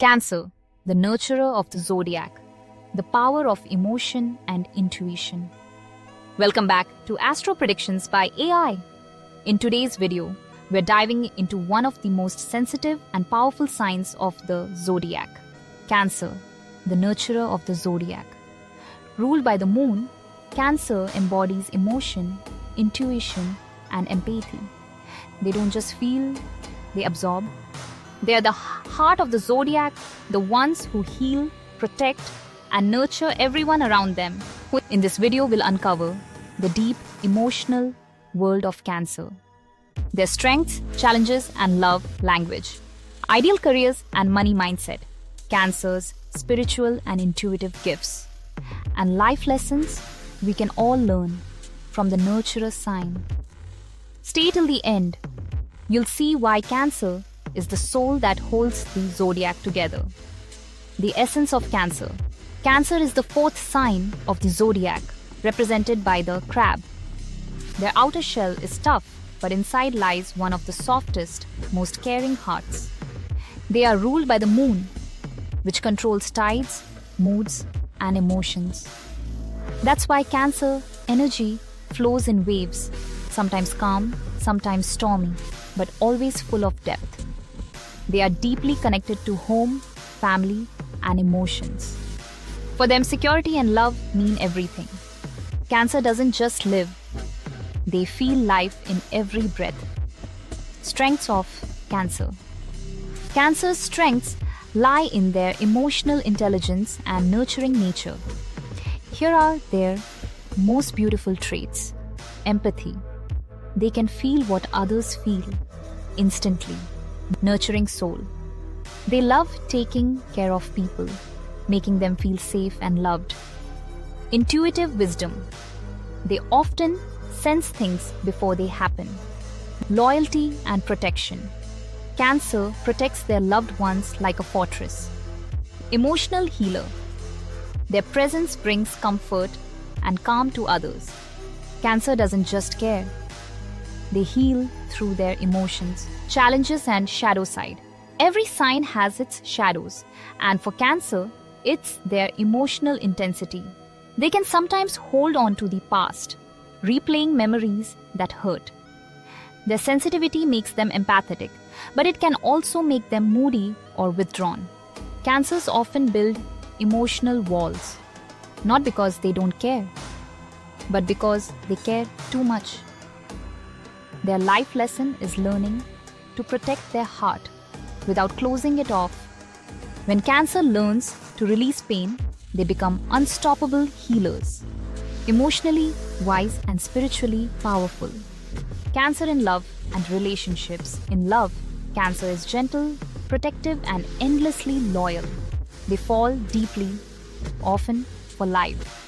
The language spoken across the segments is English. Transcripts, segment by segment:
Cancer, the nurturer of the zodiac, the power of emotion and intuition. Welcome back to Astro Predictions by AI. In today's video, we're diving into one of the most sensitive and powerful signs of the zodiac, Cancer, the nurturer of the zodiac. Ruled by the moon, Cancer embodies emotion, intuition, and empathy. They don't just feel, they absorb. They are the heart of the zodiac, the ones who heal, protect, and nurture everyone around them. In this video, we'll uncover the deep, emotional world of Cancer, their strengths, challenges, and love language, ideal careers and money mindset, Cancer's spiritual and intuitive gifts, and life lessons we can all learn from the nurturer sign. Stay till the end. You'll see why Cancer is the soul that holds the zodiac together. The essence of Cancer. Cancer is the fourth sign of the zodiac, represented by the crab. Their outer shell is tough, but inside lies one of the softest, most caring hearts. They are ruled by the moon, which controls tides, moods, and emotions. That's why Cancer energy flows in waves, sometimes calm, sometimes stormy, but always full of depth. They are deeply connected to home, family, and emotions. For them, security and love mean everything. Cancer doesn't just live, they feel life in every breath. Strengths of Cancer. Cancer's strengths lie in their emotional intelligence and nurturing nature. Here are their most beautiful traits. Empathy. They can feel what others feel instantly. Nurturing soul. They love taking care of people, making them feel safe and loved. Intuitive wisdom. They often sense things before they happen. Loyalty and protection. Cancer protects their loved ones like a fortress. Emotional healer. Their presence brings comfort and calm to others. Cancer doesn't just care. They heal through their emotions. Challenges and shadow side. Every sign has its shadows, and for Cancer, it's their emotional intensity. They can sometimes hold on to the past, replaying memories that hurt. Their sensitivity makes them empathetic, but it can also make them moody or withdrawn. Cancers often build emotional walls, not because they don't care, but because they care too much. Their life lesson is learning to protect their heart without closing it off. When Cancer learns to release pain, they become unstoppable healers, emotionally wise and spiritually powerful. Cancer in love and relationships. In love, Cancer is gentle, protective, and endlessly loyal. They fall deeply, often for life.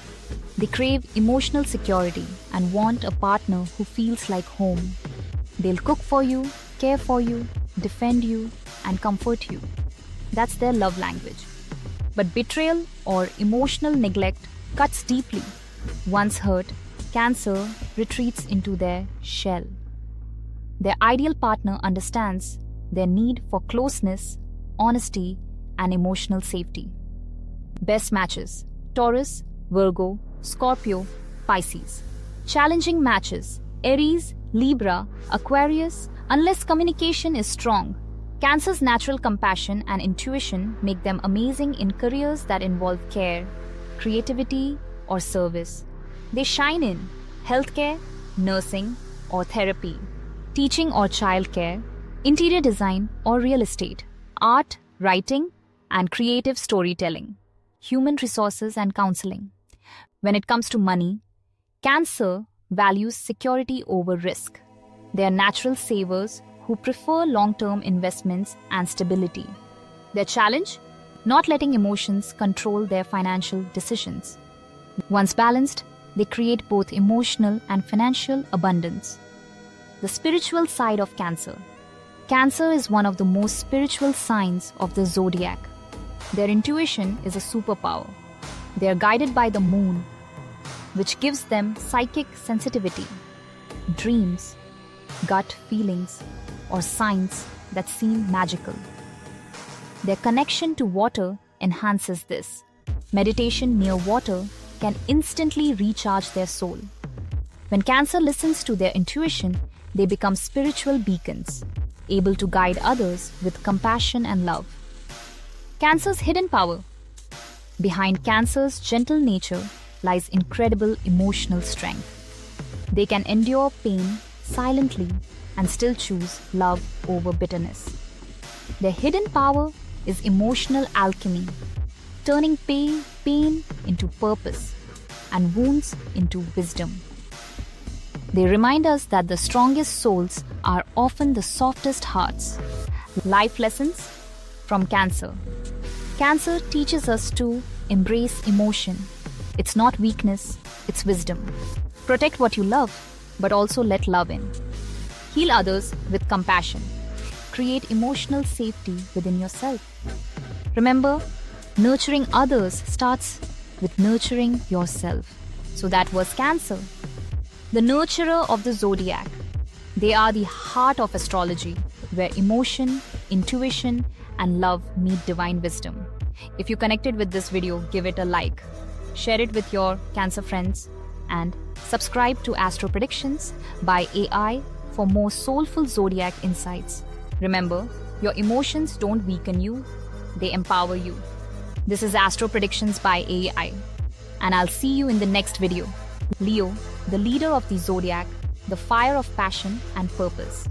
They crave emotional security and want a partner who feels like home. They'll cook for you, care for you, defend you, and comfort you. That's their love language. But betrayal or emotional neglect cuts deeply. Once hurt, Cancer retreats into their shell. Their ideal partner understands their need for closeness, honesty, and emotional safety. Best matches: Taurus, Virgo, Scorpio, Pisces. Challenging matches: Aries, Libra, Aquarius. Unless communication is strong, Cancer's natural compassion and intuition make them amazing in careers that involve care, creativity, or service. They shine in healthcare, nursing, or therapy, teaching or childcare, interior design or real estate, art, writing, and creative storytelling, human resources and counseling. When it comes to money, Cancer values security over risk. They are natural savers who prefer long-term investments and stability. Their challenge? Not letting emotions control their financial decisions. Once balanced, they create both emotional and financial abundance. The spiritual side of Cancer. Cancer is one of the most spiritual signs of the zodiac. Their intuition is a superpower. They are guided by the moon, which gives them psychic sensitivity, dreams, gut feelings, or signs that seem magical. Their connection to water enhances this. Meditation near water can instantly recharge their soul. When Cancer listens to their intuition, they become spiritual beacons, able to guide others with compassion and love. Cancer's hidden power. Behind Cancer's gentle nature lies incredible emotional strength. They can endure pain silently and still choose love over bitterness. Their hidden power is emotional alchemy, turning pain into purpose and wounds into wisdom. They remind us that the strongest souls are often the softest hearts. Life lessons from Cancer. Cancer teaches us to embrace emotion. It's not weakness, it's wisdom. Protect what you love, but also let love in. Heal others with compassion. Create emotional safety within yourself. Remember, nurturing others starts with nurturing yourself. So that was Cancer. The nurturer of the zodiac. They are the heart of astrology, where emotion, intuition, and love meet divine wisdom. If you connected with this video, give it a like. Share it with your Cancer friends and subscribe to Astro Predictions by AI for more soulful zodiac insights. Remember, your emotions don't weaken you, they empower you. This is Astro Predictions by AI, and I'll see you in the next video. Leo, the leader of the zodiac, the fire of passion and purpose.